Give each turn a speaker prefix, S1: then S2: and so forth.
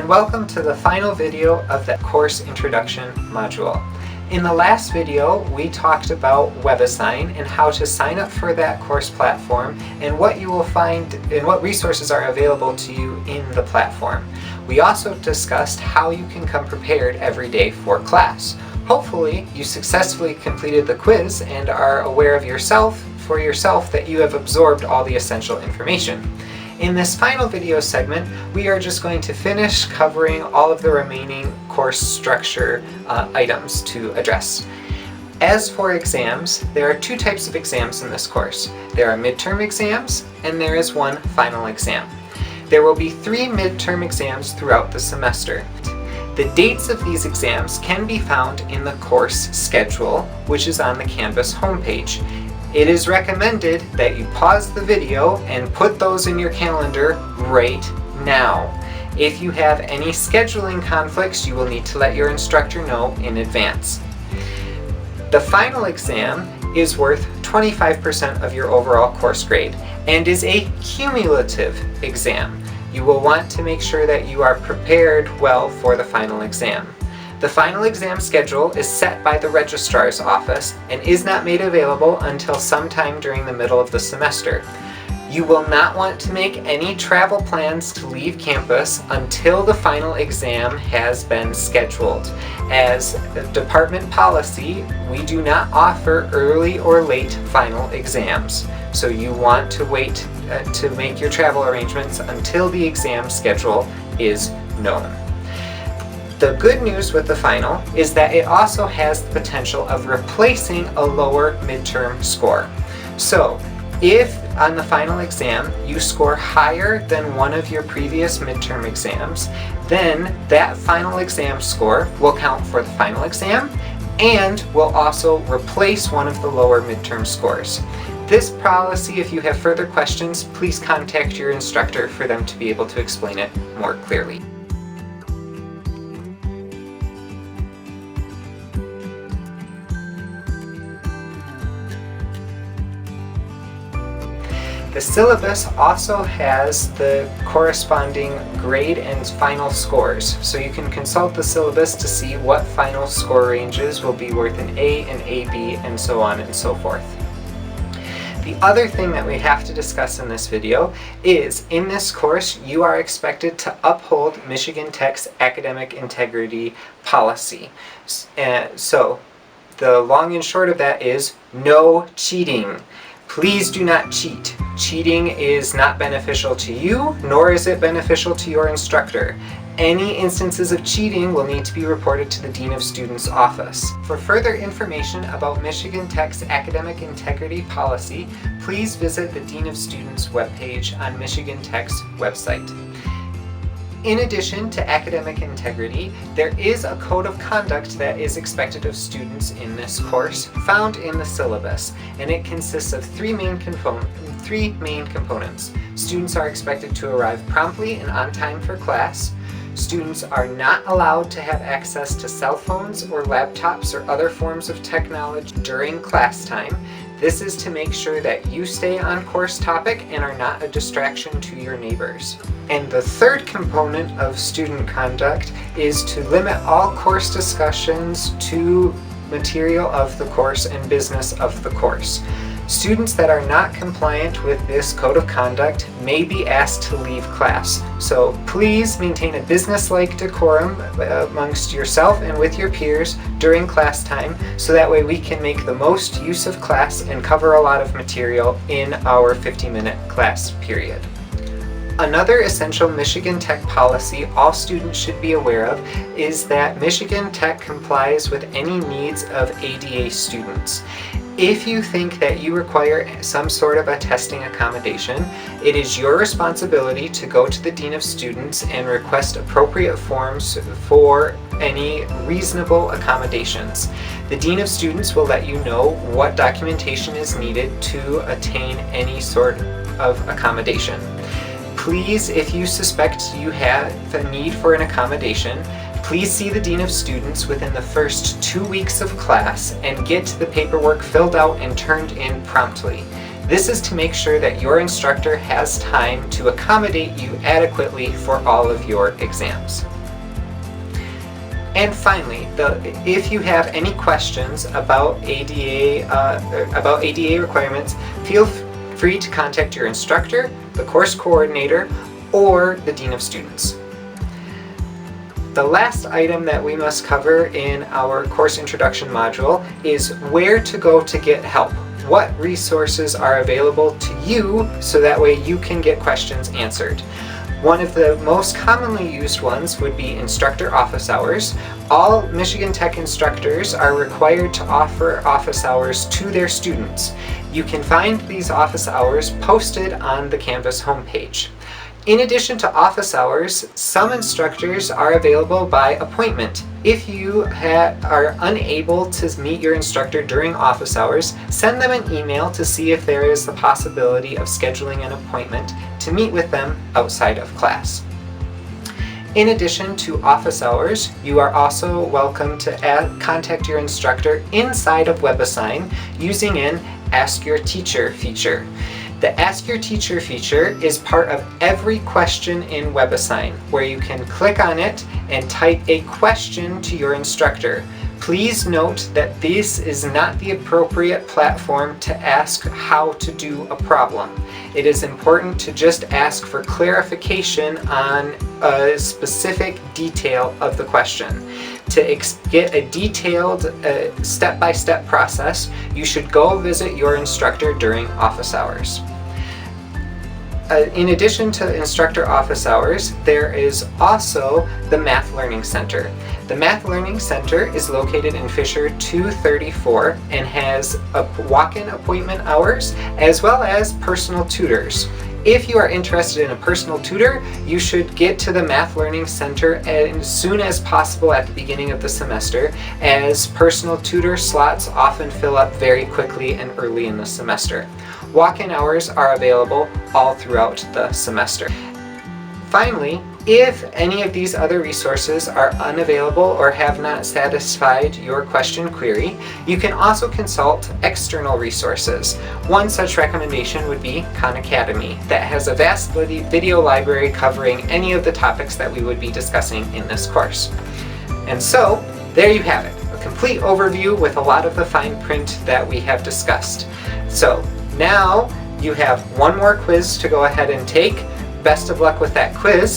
S1: and welcome to the final video of the course introduction module. In the last video, we talked about WebAssign and how to sign up for that course platform and what you will find and what resources are available to you in the platform. We also discussed how you can come prepared every day for class. Hopefully, you successfully completed the quiz and are aware of yourself that you have absorbed all the essential information. In this final video segment, we are just going to finish covering all of the remaining course structure items to address. As for exams, there are two types of exams in this course. There are midterm exams, and there is one final exam. There will be 3 midterm exams throughout the semester. The dates of these exams can be found in the course schedule, which is on the Canvas homepage. It is recommended that you pause the video and put those in your calendar right now. If you have any scheduling conflicts, you will need to let your instructor know in advance. The final exam is worth 25% of your overall course grade and is a cumulative exam. You will want to make sure that you are prepared well for the final exam. The final exam schedule is set by the registrar's office and is not made available until sometime during the middle of the semester. You will not want to make any travel plans to leave campus until the final exam has been scheduled. As department policy, we do not offer early or late final exams, so you want to wait to make your travel arrangements until the exam schedule is known. The good news with the final is that it also has the potential of replacing a lower midterm score. So, if on the final exam you score higher than one of your previous midterm exams, then that final exam score will count for the final exam and will also replace one of the lower midterm scores. This policy, if you have further questions, please contact your instructor for them to be able to explain it more clearly. The syllabus also has the corresponding grade and final scores, so you can consult the syllabus to see what final score ranges will be worth an A, an AB, and so on and so forth. The other thing that we have to discuss in this video is, in this course, you are expected to uphold Michigan Tech's academic integrity policy. So, the long and short of that is no cheating. Please do not cheat. Cheating is not beneficial to you, nor is it beneficial to your instructor. Any instances of cheating will need to be reported to the Dean of Students' office. For further information about Michigan Tech's academic integrity policy, please visit the Dean of Students webpage on Michigan Tech's website. In addition to academic integrity, there is a code of conduct that is expected of students in this course, found in the syllabus, and it consists of three main components. Students are expected to arrive promptly and on time for class. Students are not allowed to have access to cell phones or laptops or other forms of technology during class time. This is to make sure that you stay on course topic and are not a distraction to your neighbors. And the third component of student conduct is to limit all course discussions to material of the course and business of the course. Students that are not compliant with this code of conduct may be asked to leave class. So please maintain a business-like decorum amongst yourself and with your peers during class time, so that way we can make the most use of class and cover a lot of material in our 50-minute class period. Another essential Michigan Tech policy all students should be aware of is that Michigan Tech complies with any needs of ADA students. If you think that you require some sort of a testing accommodation, it is your responsibility to go to the Dean of Students and request appropriate forms for any reasonable accommodations. The Dean of Students will let you know what documentation is needed to attain any sort of accommodation. Please, if you suspect you have a need for an accommodation, please see the Dean of Students within the first 2 weeks of class and get the paperwork filled out and turned in promptly. This is to make sure that your instructor has time to accommodate you adequately for all of your exams. And finally, if you have any questions about ADA requirements, feel free to contact your instructor, the course coordinator, or the Dean of Students. The last item that we must cover in our course introduction module is where to go to get help. What resources are available to you so that way you can get questions answered. One of the most commonly used ones would be instructor office hours. All Michigan Tech instructors are required to offer office hours to their students. You can find these office hours posted on the Canvas homepage. In addition to office hours, some instructors are available by appointment. If you are unable to meet your instructor during office hours, send them an email to see if there is the possibility of scheduling an appointment to meet with them outside of class. In addition to office hours, you are also welcome to contact your instructor inside of WebAssign using an Ask Your Teacher feature. The Ask Your Teacher feature is part of every question in WebAssign, where you can click on it and type a question to your instructor. Please note that this is not the appropriate platform to ask how to do a problem. It is important to just ask for clarification on a specific detail of the question. To get a detailed step-by-step process, you should go visit your instructor during office hours. In addition to instructor office hours, there is also the Math Learning Center. The Math Learning Center is located in Fisher 234 and has walk-in appointment hours as well as personal tutors. If you are interested in a personal tutor, you should get to the Math Learning Center as soon as possible at the beginning of the semester, as personal tutor slots often fill up very quickly and early in the semester. Walk-in hours are available all throughout the semester. Finally, if any of these other resources are unavailable or have not satisfied your question query, you can also consult external resources. One such recommendation would be Khan Academy, that has a vast video library covering any of the topics that we would be discussing in this course. And so, there you have it, a complete overview with a lot of the fine print that we have discussed. So, now you have one more quiz to go ahead and take. Best of luck with that quiz.